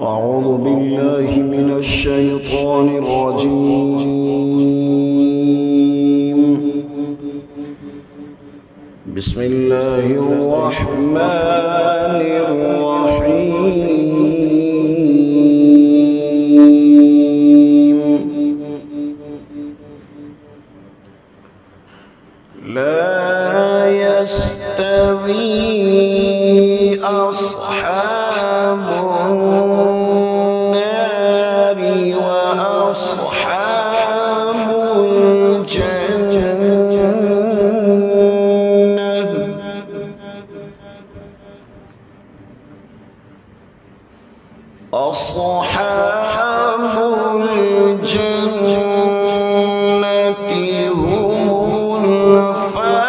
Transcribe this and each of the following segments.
أعوذ بالله من الشيطان الرجيم. بسم الله الرحمن الرحيم. لا يستوي أصحاب النار وأصحاب الجنة. أصحاب الجنة هم الفائزون.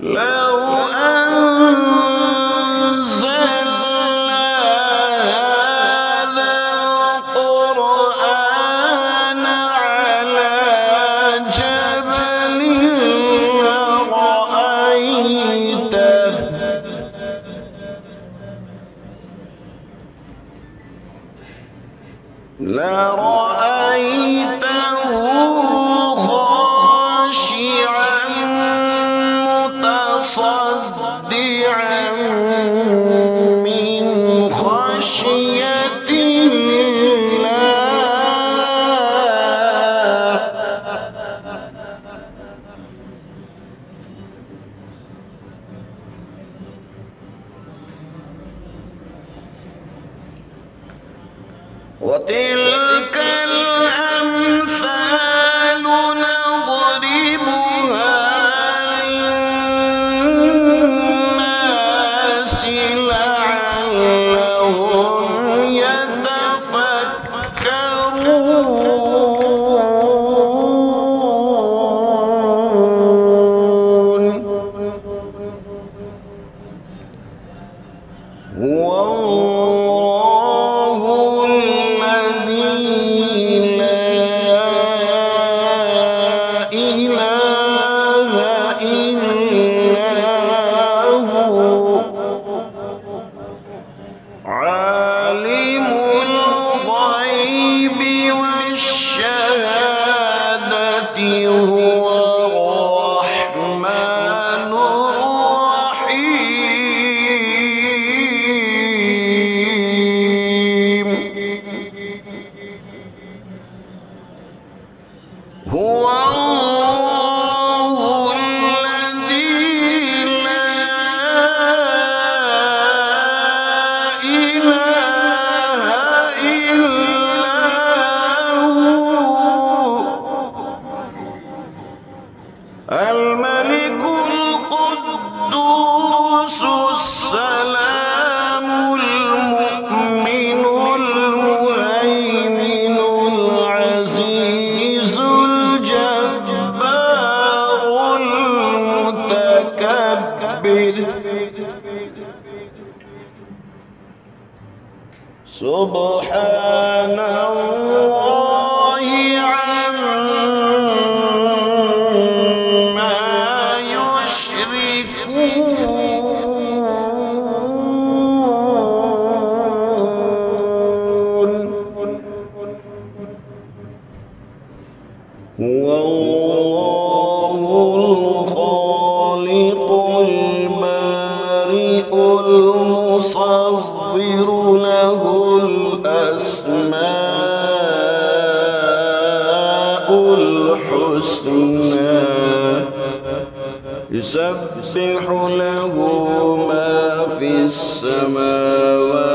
لو أنزلنا هذا القرآن على جبل لرأيته خاشعا متصدعا من خشية الله. وتلك الأمثال نضربها للناس لعلهم يتفكرون. هو عالم الغيب والشهادة هو الرحمن الرحيم. هو الله الذي لا إله إلا هو الملك القدوس السلام المؤمن المهيمن العزيز الجبار المتكبر. سبحان الله عما يشركون. هو الله الخالق البارئ المصور له الأسماء الحسنى. يسبح له ما في السماوات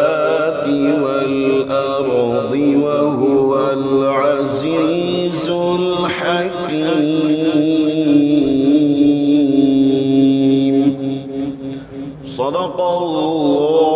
والأرض وهو العزيز الحكيم. صدق الله